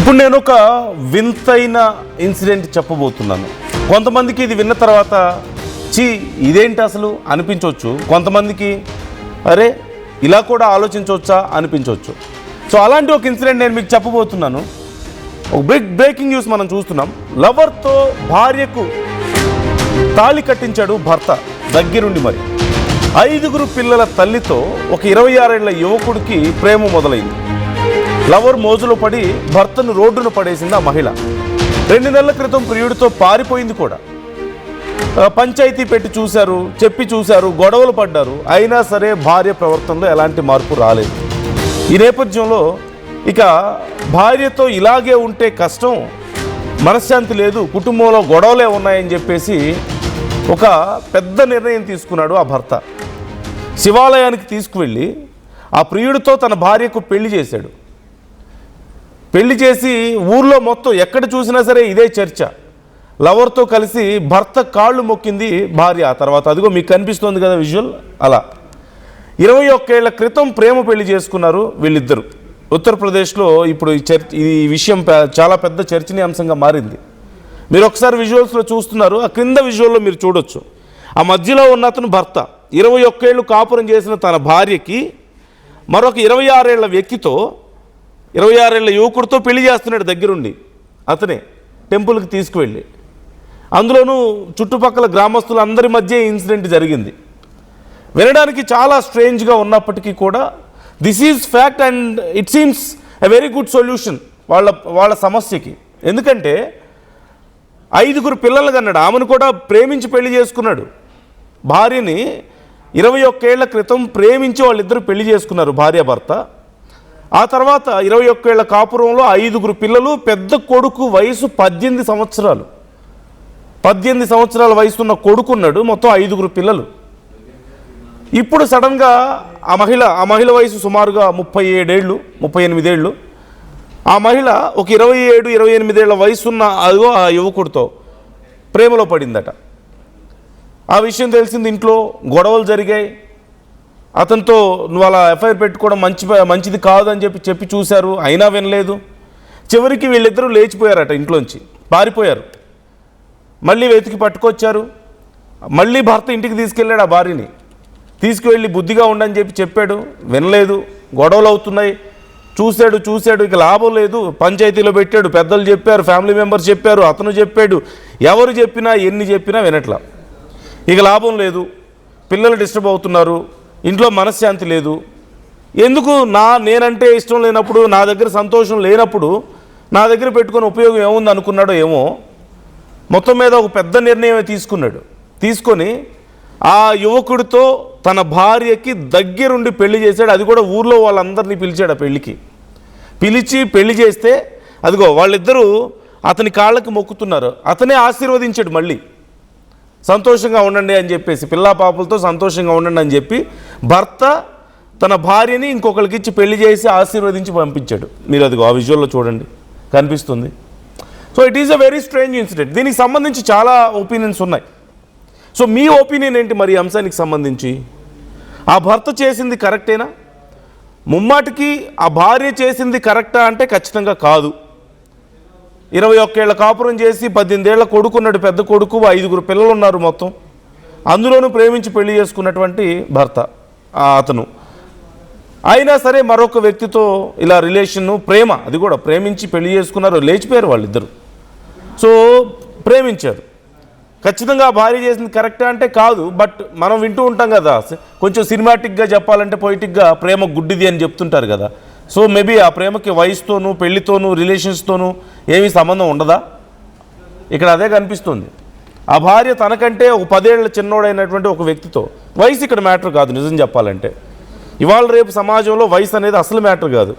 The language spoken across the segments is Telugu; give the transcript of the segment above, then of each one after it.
ఇప్పుడు నేను ఒక వింతైన ఇన్సిడెంట్ చెప్పబోతున్నాను. కొంతమందికి ఇది విన్న తర్వాత ఇదేంటి అసలు అనిపించవచ్చు, కొంతమందికి అరే ఇలా కూడా ఆలోచించవచ్చా అనిపించవచ్చు. సో అలాంటి ఒక ఇన్సిడెంట్ నేను మీకు చెప్పబోతున్నాను. ఒక బ్రేకింగ్ న్యూస్ మనం చూస్తున్నాం. లవర్తో భార్యకు తాళి కట్టించాడు భర్త దగ్గరుండి. మరి 5 పిల్లల తల్లితో ఒక 26 ఏళ్ల యువకుడికి ప్రేమ మొదలైంది. లవర్ మోజులో పడి భర్తను రోడ్డున పడేసింది ఆ మహిళ. 2 నెలల క్రితం ప్రియుడితో పారిపోయింది కూడా. పంచాయతీ పెట్టి చూశారు, చెప్పి చూశారు, గొడవలు పడ్డారు. అయినా సరే భార్య ప్రవర్తనలో ఎలాంటి మార్పు రాలేదు. ఈ నేపథ్యంలో ఇక భార్యతో ఇలాగే ఉంటే కష్టం, మనశ్శాంతి లేదు, కుటుంబంలో గొడవలే ఉన్నాయని చెప్పేసి ఒక పెద్ద నిర్ణయం తీసుకున్నాడు ఆ భర్త. శివాలయానికి తీసుకువెళ్ళి ఆ ప్రియుడితో తన భార్యకు పెళ్లి చేశాడు. పెళ్లి చేసి ఊర్లో మొత్తం ఎక్కడ చూసినా సరే ఇదే చర్చ. లవర్తో కలిసి భర్త కాళ్ళు మొక్కింది భార్య. ఆ తర్వాత అదిగో మీకు కనిపిస్తోంది కదా విజువల్. అలా 21 ఏళ్ల క్రితం ప్రేమ పెళ్లి చేసుకున్నారు వీళ్ళిద్దరు. ఉత్తరప్రదేశ్లో ఇప్పుడు ఈ విషయం చాలా పెద్ద చర్చనీయాంశంగా మారింది. మీరు ఒకసారి విజువల్స్లో చూస్తున్నారు, ఆ క్రింద విజువల్లో మీరు చూడొచ్చు. ఆ మధ్యలో ఉన్న అతను భర్త 21 ఏళ్ళు కాపురం చేసిన తన భార్యకి మరొక 26 ఏళ్ల వ్యక్తితో 26 ఏళ్ల యువకుడితో పెళ్లి చేస్తున్నాడు దగ్గరుండి. అతనే టెంపుల్కి తీసుకువెళ్ళి, అందులోనూ చుట్టుపక్కల గ్రామస్తులు అందరి మధ్య ఇన్సిడెంట్ జరిగింది. వినడానికి చాలా స్ట్రేంజ్గా ఉన్నప్పటికీ కూడా this is fact and it seems a very good solution వాళ్ళ సమస్యకి. ఎందుకంటే 5 పిల్లలు కన్నాడు. ఆమెను కూడా ప్రేమించి పెళ్లి చేసుకున్నాడు. భార్యని 21 ఏళ్ల క్రితం ప్రేమించి వాళ్ళిద్దరూ పెళ్లి చేసుకున్నారు భార్యాభర్త. ఆ తర్వాత 21 ఏళ్ల కాపురంలో 5 పిల్లలు. పెద్ద కొడుకు వయసు 18 సంవత్సరాలు. 18 సంవత్సరాల వయసున్న కొడుకున్నాడు. మొత్తం 5 పిల్లలు. ఇప్పుడు సడన్గా ఆ మహిళ వయసు సుమారుగా 37 ఏళ్ళు, 38 ఏళ్ళు. ఆ మహిళ ఒక 27, 28 ఏళ్ల వయసున్న అదిగో ఆ యువకుడితో ప్రేమలో పడిందట. ఆ విషయం తెలిసింది. ఇంట్లో గొడవలు జరిగాయి. అతనితో నువ్వు అలా ఎఫ్ఐఆర్ పెట్టుకోవడం మంచిది కాదని చెప్పి చూశారు, అయినా వినలేదు. చివరికి వీళ్ళిద్దరూ లేచిపోయారట, ఇంట్లోంచి పారిపోయారు. మళ్ళీ వెతికి పట్టుకొచ్చారు. మళ్ళీ భర్త ఇంటికి తీసుకెళ్ళాడు. ఆ భార్యని తీసుకువెళ్ళి బుద్ధిగా ఉండని చెప్పాడు, వినలేదు. గొడవలు అవుతున్నాయి. చూశాడు, ఇక లాభం లేదు. పంచాయతీలో పెట్టాడు, పెద్దలు చెప్పారు, ఫ్యామిలీ మెంబర్స్ చెప్పారు, అతను చెప్పాడు. ఎవరు చెప్పినా ఎన్ని చెప్పినా వినట్లా. ఇక లాభం లేదు. పిల్లలు డిస్టర్బ్ అవుతున్నారు, ఇంట్లో మనశ్శాంతి లేదు. ఎందుకు నేనంటే ఇష్టం లేనప్పుడు, నా దగ్గర సంతోషం లేనప్పుడు నా దగ్గర పెట్టుకొని ఉపయోగం ఏముంది అనుకున్నాడో ఏమో. మొత్తం మీద ఒక పెద్ద నిర్ణయం తీసుకొని ఆ యువకుడితో తన భార్యకి దగ్గరుండి పెళ్లి చేశాడు. అది కూడా ఊర్లో వాళ్ళందరినీ పిలిచాడు. ఆ పిలిచి పెళ్లి చేస్తే అదిగో వాళ్ళిద్దరూ అతని కాళ్ళకి మొక్కుతున్నారు. అతనే ఆశీర్వదించాడు. మళ్ళీ సంతోషంగా ఉండండి అని చెప్పేసి, పిల్లా పాపలతో సంతోషంగా ఉండండి అని చెప్పి భర్త తన భార్యని ఇంకొకరికి ఇచ్చి పెళ్లి చేసి ఆశీర్వదించి పంపించాడు. మీరు అదిగో ఆ విజువల్లో చూడండి, కనిపిస్తుంది. So it is a very strange incident. దీనికి సంబంధించి చాలా ఒపీనియన్స్ ఉన్నాయి. సో మీ ఒపీనియన్ ఏంటి మరి ఈ అంశానికి సంబంధించి? ఆ భర్త చేసింది కరెక్టేనా? ముమ్మాటికి ఆ భార్య చేసింది కరెక్టా అంటే ఖచ్చితంగా కాదు. 21 ఏళ్ల కాపురం చేసి 18 ఏళ్ల కొడుకున్నాడు, పెద్ద కొడుకు. 5 పిల్లలు ఉన్నారు మొత్తం. అందులోనూ ప్రేమించి పెళ్లి చేసుకున్నటువంటి భర్త అతను. అయినా సరే మరొక వ్యక్తితో ఇలా రిలేషన్ను, ప్రేమ, అది కూడా ప్రేమించి పెళ్లి చేసుకున్నారు. లేచిపోయారు వాళ్ళిద్దరు. సో ప్రేమించారు. ఖచ్చితంగా భార్య చేసింది కరెక్టా అంటే కాదు. బట్ మనం వింటూ ఉంటాం కదా, కొంచెం సినిమాటిక్గా చెప్పాలంటే పొయిటిక్గా ప్రేమ గుడ్డిది అని చెప్తుంటారు కదా. సో మేబీ ఆ ప్రేమకి వయసుతోనూ, పెళ్లితోనూ, రిలేషన్స్తోనూ ఏమీ సంబంధం ఉండదా? ఇక్కడ అదే కనిపిస్తుంది. ఆ భార్య తనకంటే ఒక 10 ఏళ్ల చిన్నోడైనటువంటి ఒక వ్యక్తితో, వయసు ఇక్కడ మ్యాటర్ కాదు నిజం చెప్పాలంటే. ఇవాళ రేపు సమాజంలో వయసు అనేది అసలు మ్యాటర్ కాదు.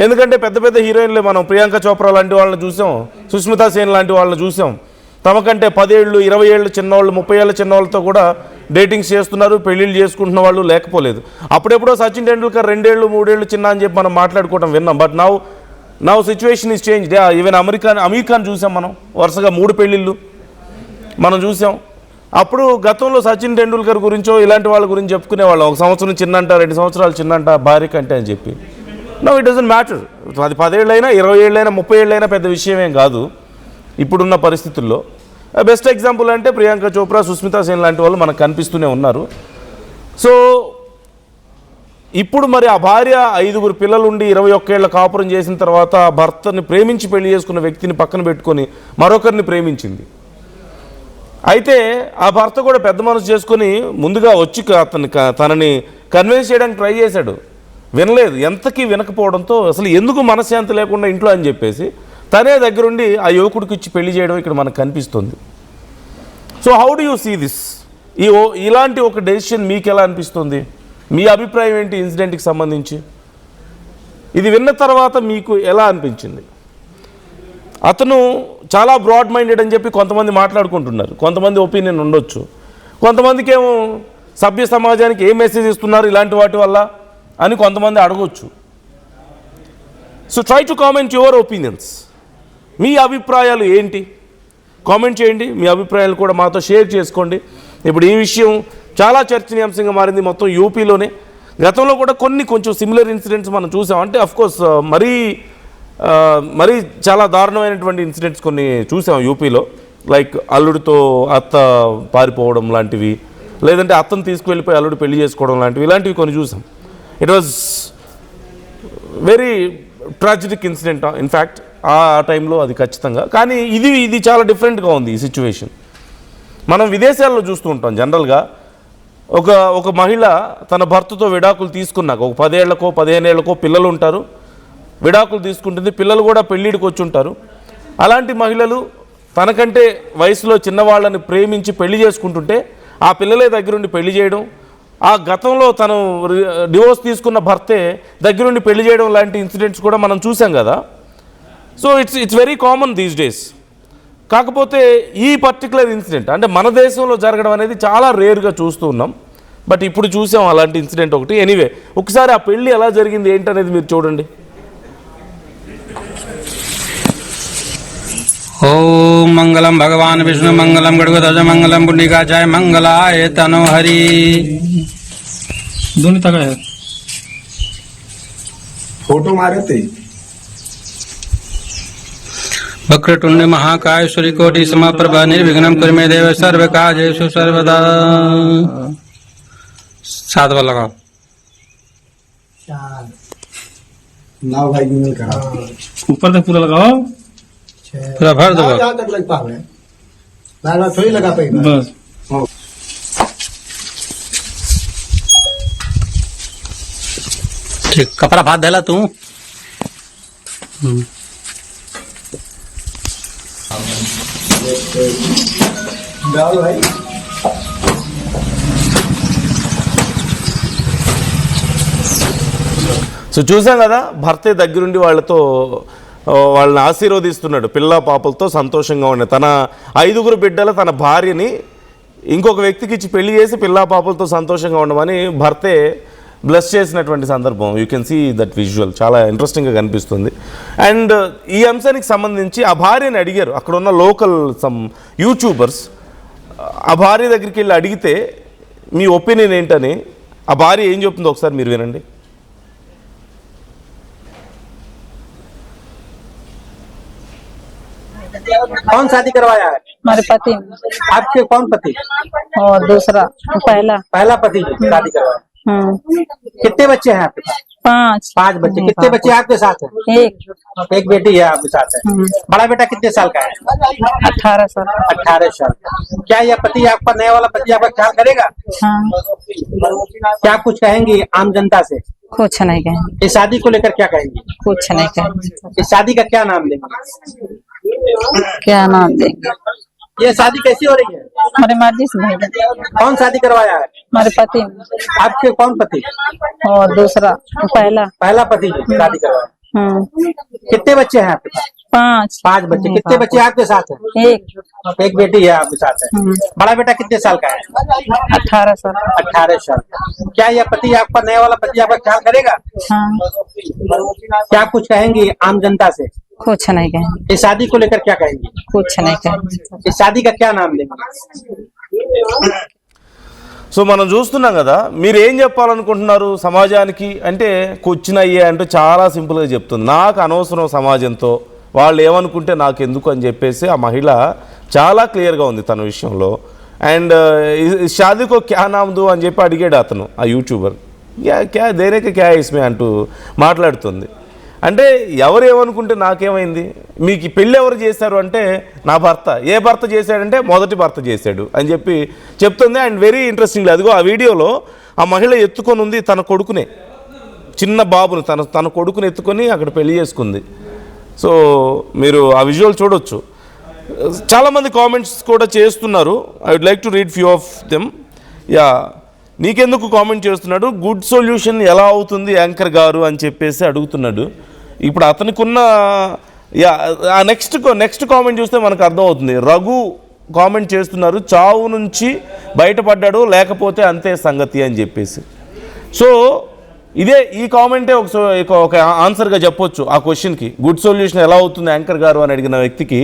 ఎందుకంటే పెద్ద పెద్ద హీరోయిన్లు మనం ప్రియాంక చోప్రా లాంటి వాళ్ళని చూసాం, సుష్మితా సేన్ లాంటి వాళ్ళని చూసాం. తమకంటే 10 ఏళ్ళు, 20 ఏళ్ళు చిన్నవాళ్ళు, 30 ఏళ్ళ చిన్నవాళ్ళతో కూడా డేటింగ్స్ చేస్తున్నారు, పెళ్ళిళ్ళు చేసుకుంటున్న వాళ్ళు లేకపోలేదు. అప్పుడెప్పుడో సచిన్ టెండూల్కర్ 2 ఏళ్ళు 3 ఏళ్ళు చిన్న అని చెప్పి మనం మాట్లాడుకోవడం విన్నాం. But now situation is changed. Even Aamir Khan చూసాం మనం, వరుసగా 3 పెళ్ళిళ్ళు మనం చూసాం. అప్పుడు గతంలో సచిన్ టెండూల్కర్ గురించో ఇలాంటి వాళ్ళ గురించి చెప్పుకునేవాళ్ళం. 1 సంవత్సరం చిన్నంట, 2 సంవత్సరాలు చిన్నంట భార్య కంటే అని చెప్పి. No, it doesn't matter. అది 10 ఏళ్ళైనా 20 ఏళ్ళైనా 30 ఏళ్ళైనా పెద్ద విషయమేం కాదు ఇప్పుడున్న పరిస్థితుల్లో. బెస్ట్ ఎగ్జాంపుల్ అంటే ప్రియాంక చోప్రా, సుస్మితా సేన్ లాంటి వాళ్ళు మనకు కనిపిస్తూనే ఉన్నారు. సో ఇప్పుడు మరి ఆ భార్య 5 పిల్లలుండి 21 ఏళ్ళ కాపురం చేసిన తర్వాత భర్తని ప్రేమించి పెళ్లి చేసుకున్న వ్యక్తిని పక్కన పెట్టుకొని మరొకరిని ప్రేమించింది. అయితే ఆ భర్త కూడా పెద్ద మనసు చేసుకొని ముందుగా వచ్చి తనని కన్విన్స్ చేయడానికి ట్రై చేశాడు, వినలేదు. ఎంతకీ వినకపోవడంతో అసలు ఎందుకు మనశ్శాంతి లేకుండా ఇంట్లో అని చెప్పేసి తనే దగ్గరుండి ఆ యువకుడికి ఇచ్చి పెళ్లి చేయడం ఇక్కడ మనకు కనిపిస్తుంది. So how do you see this? ఇలాంటి ఒక డెసిషన్ మీకు ఎలా అనిపిస్తుంది? మీ అభిప్రాయం ఏంటి ఇన్సిడెంట్కి సంబంధించి? ఇది విన్న తర్వాత మీకు ఎలా అనిపించింది? అతను చాలా బ్రాడ్ మైండెడ్ అని చెప్పి కొంతమంది మాట్లాడుకుంటున్నారు, కొంతమంది ఒపీనియన్ ఉండొచ్చు. కొంతమందికి ఏమో సభ్య సమాజానికి ఏ మెసేజ్ ఇస్తున్నారు ఇలాంటి వాటి వల్ల అని కొంతమంది అడగొచ్చు. So try to comment your opinions. మీ అభిప్రాయాలు ఏంటి? కామెంట్ చేయండి, మీ అభిప్రాయాలు కూడా మాతో షేర్ చేసుకోండి. ఇప్పుడు ఈ విషయం చాలా చర్చనీయాంశంగా మారింది మొత్తం యూపీలోనే. గతంలో కూడా కొంచెం సిమిలర్ ఇన్సిడెంట్స్ మనం చూసాం. అంటే అఫ్కోర్స్ మరీ చాలా దారుణమైనటువంటి ఇన్సిడెంట్స్ కొన్ని చూసాం యూపీలో. లైక్ అల్లుడితో అత్త పారిపోవడం లాంటివి, లేదంటే అత్తను తీసుకువెళ్ళిపోయి అల్లుడు పెళ్లి చేసుకోవడం లాంటివి, ఇలాంటివి కొన్ని చూసాం. It was very ట్రాజిడిక్ incident in fact ఆ టైంలో అది ఖచ్చితంగా. కానీ ఇది చాలా డిఫరెంట్గా ఉంది ఈ సిచ్యువేషన్. మనం విదేశాల్లో చూస్తూ ఉంటాం జనరల్గా ఒక మహిళ తన భర్తతో విడాకులు తీసుకున్నాక ఒక 10 ఏళ్లకో 15 ఏళ్లకో పిల్లలు ఉంటారు, విడాకులు తీసుకుంటుంది, పిల్లలు కూడా పెళ్ళిడికి వచ్చి ఉంటారు. అలాంటి మహిళలు తనకంటే వయసులో చిన్నవాళ్ళని ప్రేమించి పెళ్లి చేసుకుంటుంటే ఆ పిల్లలే దగ్గరుండి పెళ్లి చేయడం, ఆ గతంలో తను డివోర్స్ తీసుకున్న భర్తే దగ్గరుండి పెళ్లి చేయడం లాంటి ఇన్సిడెంట్స్ కూడా మనం చూసాం కదా. So it's very common these days. కాకపోతే ఈ పర్టికులర్ ఇన్సిడెంట్ అంటే మన దేశంలో జరగడం అనేది చాలా రేర్గా చూస్తూ ఉన్నాం. బట్ ఇప్పుడు చూసాం అలాంటి ఇన్సిడెంట్ ఒకటి. ఎనీవే ఒకసారి ఆ పెళ్ళి ఎలా జరిగింది ఏంటనేది మీరు చూడండి. ओम मंगलम भगवान विष्णु मंगलम गणपतज मंगलम पुंडिकाचार्य मंगलाय तनो हरि। दोनों तक है फोटो मारे थे। वक्रतुंड महाकाय सूर्यकोटि समप्रभा निर्विघ्नं कुरु मे देव सर्वकार्येषु सर्वदा। 7 बार लगाओ। ना भाई नहीं करा, ऊपर तक पूरा लगाओ, पूरा भर दो। जहाँ तक लग पावे बार थोड़ी लगा पाएगा बस। ठीक, कपड़ा भात देला तू। डाल भाई। సో చూసాం కదా, భర్తే దగ్గరుండి వాళ్ళని ఆశీర్వదిస్తున్నాడు, పిల్ల పాపలతో సంతోషంగా ఉండే తన 5 బిడ్డల తన భార్యని ఇంకొక వ్యక్తికి ఇచ్చి పెళ్లి చేసి పిల్ల పాపలతో సంతోషంగా ఉండమని భర్తే బ్లెస్ చేసినటువంటి సందర్భం. You can see that visual, చాలా ఇంట్రెస్టింగ్గా కనిపిస్తుంది. అండ్ ఈ అంశానికి సంబంధించి ఆ భార్యని అడిగారు అక్కడ ఉన్న లోకల్ సమ్ యూట్యూబర్స్. ఆ భార్య దగ్గరికి వెళ్ళి అడిగితే మీ ఒపీనియన్ ఏంటని ఆ భార్య ఏం చెప్తుందో ఒకసారి మీరు వినండి. कौन शादी करवाया है? हमारे पति। आपके कौन पति? और दूसरा पहला पति शादी करवाया। कितने बच्चे हैं आपके? 5 बच्चे। कितने बच्चे आपके साथ हैं? एक बेटी है आपके साथ है। बड़ा बेटा कितने साल का है? 18 साल। 18 साल। क्या यह पति आपका नया वाला पति आपका ख्याल करेगा? हाँ। क्या कुछ कहेंगी आम जनता से? कुछ नहीं कहेंगे। इस शादी को लेकर क्या कहेंगी? कुछ नहीं कहेंगे। इस शादी का क्या नाम देंगे? क्या नाम देंगे? ये शादी कैसी हो रही है? हमारे मर्जी से भेज दें। कौन शादी करवाया है? हमारे पति। आपके कौन पति? और दूसरा पहला पति शादी करवाया। कितने बच्चे हैं आपके? 5 बच्चे। कितने बच्चे आपके साथ हैं? एक बेटी है आपके साथ है। बड़ा बेटा कितने साल का है? 18 साल। 18 साल। क्या यह पति आपका नया वाला पति आपका ख्याल करेगा? हाँ। क्या कुछ कहेंगी आम जनता से? कुछ नहीं कहेंगे। इस शादी को लेकर क्या कहेंगी? कुछ नहीं कहेंगे। इस शादी का क्या नाम देंगे? సో మనం చూస్తున్నాం కదా, మీరు ఏం చెప్పాలనుకుంటున్నారు సమాజానికి అంటే క్వశ్చన్ అయ్యే అంటూ చాలా సింపుల్గా చెప్తుంది. నాకు అనవసరం సమాజంతో, వాళ్ళు ఏమనుకుంటే నాకు ఎందుకు అని చెప్పేసి ఆ మహిళ చాలా క్లియర్గా ఉంది తన విషయంలో. అండ్ షాదీకో క్యా నామ్దు అని చెప్పి అడిగాడు అతను, ఆ యూట్యూబర్. క్యా దేనేక క్యా ఇస్మే అంటూ మాట్లాడుతుంది. అంటే ఎవరు ఏమనుకుంటే నాకేమైంది, మీకు ఈ పెళ్ళి ఎవరు చేశారు అంటే నా భర్త. ఏ భర్త చేశాడంటే మొదటి భర్త చేశాడు అని చెప్పి చెప్తుంది. అండ్ వెరీ ఇంట్రెస్టింగ్లీ అదిగో ఆ వీడియోలో ఆ మహిళ ఎత్తుకొని ఉంది తన కొడుకునే, చిన్న బాబుని తన కొడుకుని ఎత్తుకొని అక్కడ పెళ్లి చేసుకుంది. సో మీరు ఆ విజువల్ చూడొచ్చు. చాలామంది కామెంట్స్ కూడా చేస్తున్నారు. I would like to read few of them. Ya, నీకెందుకు కామెంట్ చేస్తున్నాడు, గుడ్ సొల్యూషన్ ఎలా అవుతుంది యాంకర్ గారు అని చెప్పేసి అడుగుతున్నాడు. ఇప్పుడు అతనికి ఉన్న ఆ నెక్స్ట్ కామెంట్ చూస్తే మనకు అర్థమవుతుంది. రఘు కామెంట్ చేస్తున్నారు, చావు నుంచి బయటపడ్డాడు లేకపోతే అంతే సంగతి అని చెప్పేసి. సో ఇదే ఈ కామెంటే ఒక ఆన్సర్గా చెప్పొచ్చు ఆ క్వశ్చన్కి. గుడ్ సొల్యూషన్ ఎలా అవుతుంది యాంకర్ గారు అని అడిగిన వ్యక్తికి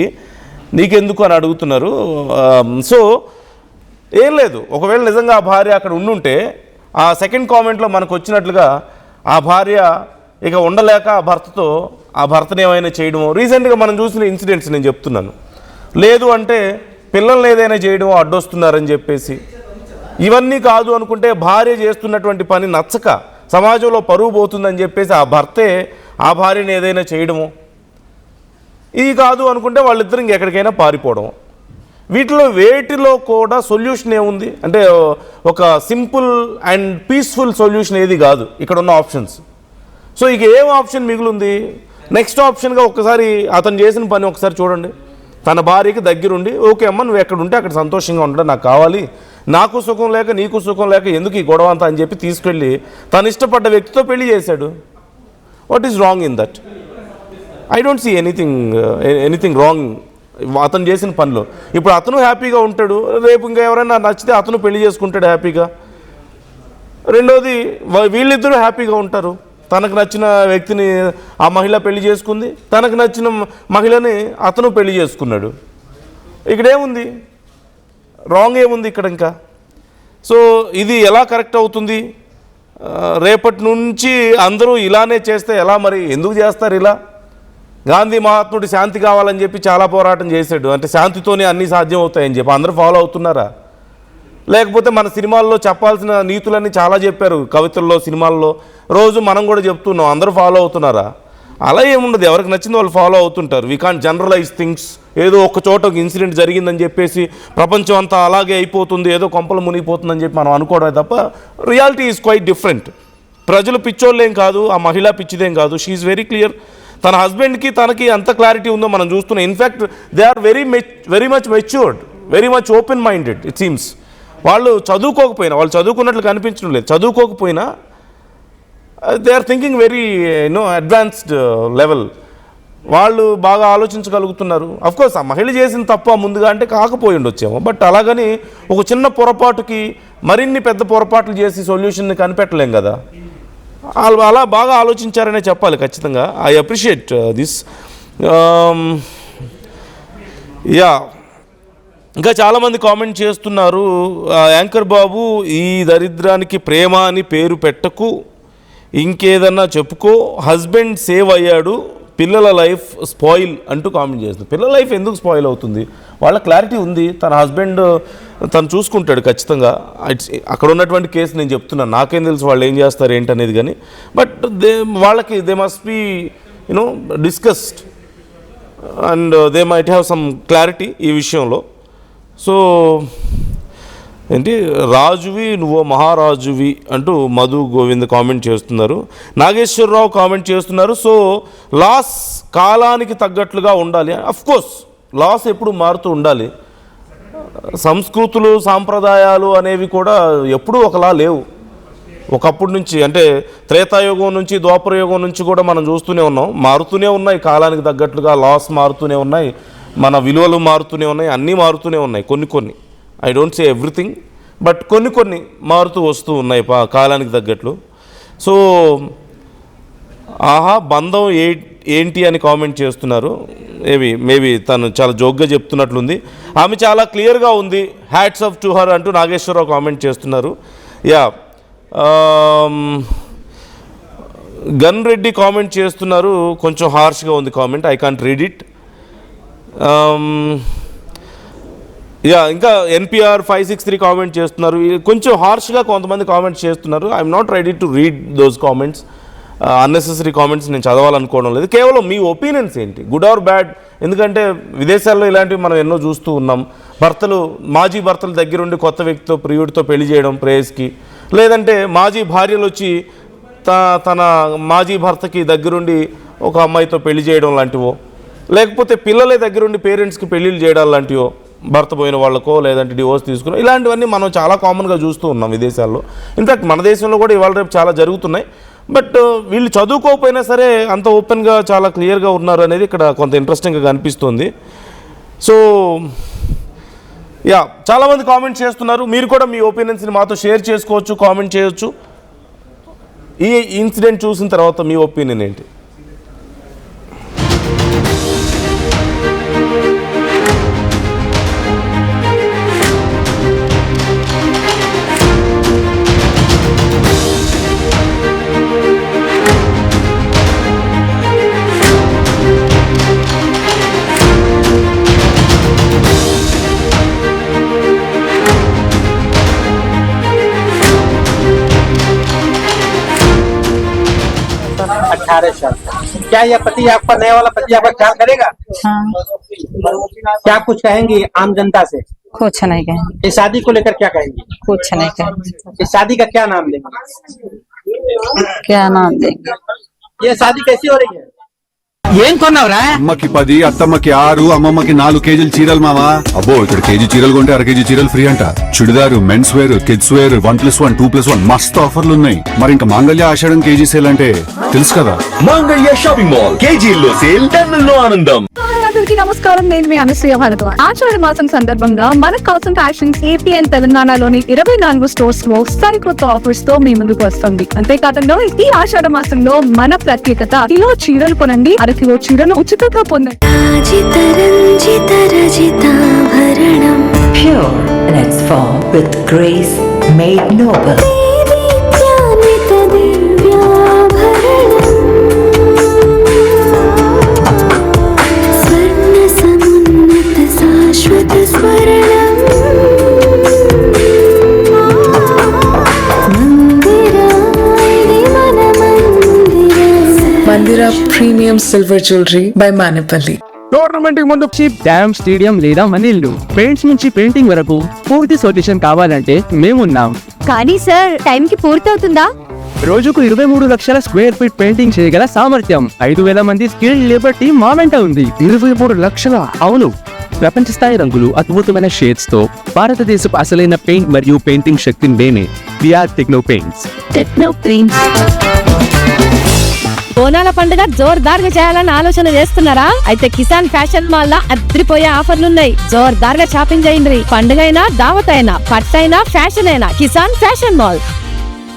నీకెందుకు అని అడుగుతున్నారు. సో ఏం లేదు, ఒకవేళ నిజంగా ఆ భార్య అక్కడ ఉండుంటే ఆ సెకండ్ కామెంట్లో మనకు వచ్చినట్లుగా ఆ భార్య ఇక ఉండలేక ఆ భర్తతో ఆ భర్తను ఏమైనా చేయడమో, రీసెంట్గా మనం చూసిన ఇన్సిడెంట్స్ నేను చెప్తున్నాను. లేదు అంటే పిల్లల్ని ఏదైనా చేయడమో అడ్డొస్తున్నారని చెప్పేసి, ఇవన్నీ కాదు అనుకుంటే భార్య చేస్తున్నటువంటి పని నచ్చక సమాజంలో పరువు పోతుందని చెప్పేసి ఆ భర్తే ఆ భార్యని ఏదైనా చేయడమో, ఇది కాదు అనుకుంటే వాళ్ళిద్దరు ఇంకెక్కడికైనా పారిపోవడం. వేటిలో కూడా సొల్యూషన్ ఏముంది అంటే ఒక సింపుల్ అండ్ పీస్ఫుల్ సొల్యూషన్ ఏది కాదు ఇక్కడ ఉన్న ఆప్షన్స్. సో ఇక ఏం ఆప్షన్ మిగులుంది, నెక్స్ట్ ఆప్షన్గా ఒక్కసారి అతను చేసిన పని ఒకసారి చూడండి. తన భార్యకి దగ్గరుండి, ఓకే అమ్మ నువ్వు ఎక్కడ ఉంటే అక్కడ సంతోషంగా ఉండడం నాకు కావాలి, నాకు సుఖం లేక నీకు సుఖం లేక ఎందుకు ఈ గొడవ అంతా అని చెప్పి తీసుకెళ్ళి తను ఇష్టపడ్డ వ్యక్తితో పెళ్లి చేశాడు. What is wrong in that? I don't see anything wrong అతను చేసిన పనిలో. ఇప్పుడు అతను హ్యాపీగా ఉంటాడు, రేపు ఇంకా ఎవరైనా నచ్చితే అతను పెళ్లి చేసుకుంటాడు హ్యాపీగా. రెండోది వీళ్ళిద్దరూ హ్యాపీగా ఉంటారు. తనకు నచ్చిన వ్యక్తిని ఆ మహిళ పెళ్లి చేసుకుంది, తనకు నచ్చిన మహిళని అతను పెళ్లి చేసుకున్నాడు. ఇక్కడేముంది రాంగ్, ఏముంది ఇక్కడ ఇంకా? సో ఇది ఎలా కరెక్ట్ అవుతుంది? రేపటి నుంచి అందరూ ఇలానే చేస్తే ఎలా మరి? ఎందుకు చేస్తారు ఇలా? గాంధీ మహాత్ముడు శాంతి కావాలని చెప్పి చాలా పోరాటం చేశాడు, అంటే శాంతితోనే అన్నీ సాధ్యం అవుతాయని చెప్పి అందరూ ఫాలో అవుతున్నారా? లేకపోతే మన సినిమాల్లో చెప్పాల్సిన నీతులన్నీ చాలా చెప్పారు, కవితల్లో, సినిమాల్లో, రోజు మనం కూడా చెప్తున్నాం, అందరూ ఫాలో అవుతున్నారా? అలా ఏముండదు, ఎవరికి నచ్చింది వాళ్ళు ఫాలో అవుతుంటారు. We can't generalize things. ఏదో ఒక చోట ఒక ఇన్సిడెంట్ జరిగిందని చెప్పేసి ప్రపంచం అంతా అలాగే అయిపోతుంది, ఏదో కొంపలు మునిగిపోతుందని చెప్పి మనం అనుకోవడమే తప్ప రియాలిటీ ఈజ్ క్వైట్ డిఫరెంట్. ప్రజలు పిచ్చోళ్ళేం కాదు, ఆ మహిళ పిచ్చిదేం కాదు. She is very clear. తన హస్బెండ్కి తనకి ఎంత క్లారిటీ ఉందో మనం చూస్తున్నాం. In fact they are very much matured, very much open minded it seems. వాళ్ళు చదువుకోకపోయినా, వాళ్ళు చదువుకున్నట్లు కనిపించడం లేదు, చదువుకోకపోయినా they are thinking very advanced level. వాళ్ళు బాగా ఆలోచించగలుగుతున్నారు. అఫ్కోర్స్ ఆ మహిళ చేసిన తప్ప ముందుగా అంటే కాకపోయి ఉండొచ్చేమో, బట్ అలాగని ఒక చిన్న పొరపాటుకి మరిన్ని పెద్ద పొరపాట్లు చేసి సొల్యూషన్ని కనిపెట్టలేం కదా. అలా బాగా ఆలోచించారనే చెప్పాలి ఖచ్చితంగా. I appreciate this. యా, ఇంకా చాలామంది కామెంట్ చేస్తున్నారు, యాంకర్ బాబు ఈ దరిద్రానికి ప్రేమ అని పేరు పెట్టకు, ఇంకేదన్నా చెప్పుకో, హస్బెండ్ సేవ్ అయ్యాడు, పిల్లల లైఫ్ స్పాయిల్ అంటూ కామెంట్ చేస్తుంది. పిల్లల లైఫ్ ఎందుకు స్పాయిల్ అవుతుంది? వాళ్ళ క్లారిటీ ఉంది, తన హస్బెండ్ తను చూసుకుంటాడు ఖచ్చితంగా. అక్కడ ఉన్నటువంటి కేసు నేను చెప్తున్నాను, నాకేం తెలుసు వాళ్ళు ఏం చేస్తారు ఏంటనేది, కానీ బట్ వాళ్ళకి they must be discussed and they might have some clarity ఈ విషయంలో. సో ఏంటి, రాజువి నువ్వు మహారాజువి అంటూ మధు గోవింద్ కామెంట్ చేస్తున్నారు. నాగేశ్వరరావు కామెంట్ చేస్తున్నారు, సో లాస్ కాలానికి తగ్గట్లుగా ఉండాలి. అఫ్కోర్స్ లాస్ ఎప్పుడు మారుతూ ఉండాలి. సంస్కృతులు, సాంప్రదాయాలు అనేవి కూడా ఎప్పుడూ ఒకలా లేవు. ఒకప్పటి నుంచి అంటే త్రేతాయుగం నుంచి ద్వాపరయుగం నుంచి కూడా మనం చూస్తూనే ఉన్నాం, మారుతూనే ఉన్నాయి, కాలానికి తగ్గట్లుగా లాస్ మారుతూనే ఉన్నాయి, మన విలువలు మారుతూనే ఉన్నాయి, అన్నీ మారుతూనే ఉన్నాయి. కొన్ని I don't say everything, but కొన్ని మారుతూ వస్తూ ఉన్నాయి కాలానికి తగ్గట్లు. సో ఆహా బంధం ఏంటి అని కామెంట్ చేస్తున్నారు. మేబీ తను చాలా జోక్గా చెప్తున్నట్లుంది. ఆమె చాలా క్లియర్గా ఉంది. హ్యాట్స్ ఆఫ్ టు హర్ అంటూ నాగేశ్వరరావు కామెంట్ చేస్తున్నారు. యా, గన్ రెడ్డి కామెంట్ చేస్తున్నారు, కొంచెం హార్ష్గా ఉంది comment, I can't read it. Yeah, ఇంకా NPR 563 కామెంట్ చేస్తున్నారు, కొంచెం హార్ష్గా కొంతమంది కామెంట్స్ చేస్తున్నారు. I'm not ready to read those comments. Unnecessary comments నేను చదవాలనుకోవడం లేదు. కేవలం మీ ఒపీనియన్స్ ఏంటి, గుడ్ ఆర్ బ్యాడ్? ఎందుకంటే విదేశాల్లో ఇలాంటివి మనం ఎన్నో చూస్తూ ఉన్నాం. మాజీ భర్తల దగ్గరుండి కొత్త వ్యక్తితో, ప్రియుడితో పెళ్లి చేయడం ప్రేయస్కి, లేదంటే మాజీ భార్యలు వచ్చి తన మాజీ భర్తకి దగ్గరుండి ఒక అమ్మాయితో పెళ్లి చేయడం లాంటివో, లేకపోతే పిల్లలే దగ్గరుండి పేరెంట్స్కి పెళ్ళిళ్ళు చేయడం లాంటివో, భర్త పోయిన వాళ్ళకో లేదంటే డివోర్స్ తీసుకుని, ఇలాంటివన్నీ మనం చాలా కామన్గా చూస్తూ ఉన్నాం విదేశాల్లో. ఇన్ఫ్యాక్ట్ మన దేశంలో కూడా ఇవాళ రేపు చాలా జరుగుతున్నాయి. బట్ వీళ్ళు చదువుకోకపోయినా సరే అంత ఓపెన్గా చాలా క్లియర్గా ఉన్నారు అనేది ఇక్కడ కొంత ఇంట్రెస్టింగ్గా కనిపిస్తుంది. సో యా, చాలామంది కామెంట్ చేస్తున్నారు. మీరు కూడా మీ ఒపీనియన్స్ని మాతో షేర్ చేసుకోవచ్చు, కామెంట్ చేయొచ్చు. ఈ ఇన్సిడెంట్ చూసిన తర్వాత మీ ఒపీనియన్ ఏంటి? क्या यह पति आपका, नया वाला पति आपका ख्याल करेगा? हाँ, क्या कुछ कहेंगी आम जनता से? कुछ नहीं कहेंगे, इस शादी को लेकर क्या कहेंगी? कुछ नहीं कहेंगे। इस शादी का क्या नाम देंगे? क्या नाम देंगे? ये शादी कैसी हो रही है? ఏం కొన్నావురా? అమ్మకి 10, అత్తమ్మకి 6, అమ్మమ్మకి 4 కేజీలు చీరలు మావా. అబ్బో, ఇక్కడ కేజీ చీరలు కొంటే అర కేజీ చీరలు ఫ్రీ అంట. Churidar, men's wear, kids wear 1+1, 2+1 మస్తు ఆఫర్లు ఉన్నాయి. మరి ఇంకా మాంగళ్య ఆషాఢం కేజీ సేల్ అంటే తెలుసు కదా. మాంగళ్య షాపింగ్ మాల్, కేజీల్లో సేల్, టన్నుల్లో ఆనందం. అందరికీ నమస్కారం, నేను మీ అనసూయ భారద్వాజ్. ఆషాఢ మాసం సందర్భంగా మన కాసన్ ఫ్యాషన్స్ ఏపీ అండ్ తెలంగాణలోని 24 స్టోర్స్ లో సరికొత్త ఆఫర్స్ తో మీ ముందుకు వస్తుంది. అంతేకాదంలో ఈ ఆషాఢ మాసంలో మన ప్రత్యేకత, కిలో చీరలు కొనండి, అర కిలో చీరలు ఉచితంగా పొందండి. Pure in its form with grace made noble. Mandira Premium Silver Jewelry by Manipali. Tournament కి ముందు డ్యామ్, స్టేడియం లేదా మన ఇల్లు, పెయింట్స్ నుంచి పెయింటింగ్ వరకు పూర్తి సొల్యూషన్ కావాలంటే మేమున్నాం. కానీ సార్, టైం కి పూర్తవుతుందా? రోజుకు 23 లక్షల స్క్వేర్ ఫీట్ పెయింటింగ్ చేయగల సామర్థ్యం, 5,000 మంది స్కిల్డ్ లేబర్ టీమ్ మా వెంట ఉంది. 23 లక్షల? అవును. ప్రపంచ స్థాయి రంగులు, అద్భుతమైన షేడ్స్ తో భారతదేశపు అసలైన పెయింట్ మరియు పెయింటింగ్ శక్తిని మేమే. VR techno paints. బోనాల పండుగ జోర్దార్గా చేయాలని ఆలోచన చేస్తున్నారా? అయితే కిసాన్ ఫ్యాషన్ మాల్ లా అద్రిపోయే ఆఫర్లున్నాయి. జోర్దార్గా షాపింగ్ చేయండి. పండుగ అయినా, దావత్ అయినా, పట్టు అయినా, ఫ్యాషన్ అయినా, కిసాన్ ఫ్యాషన్ మాల్.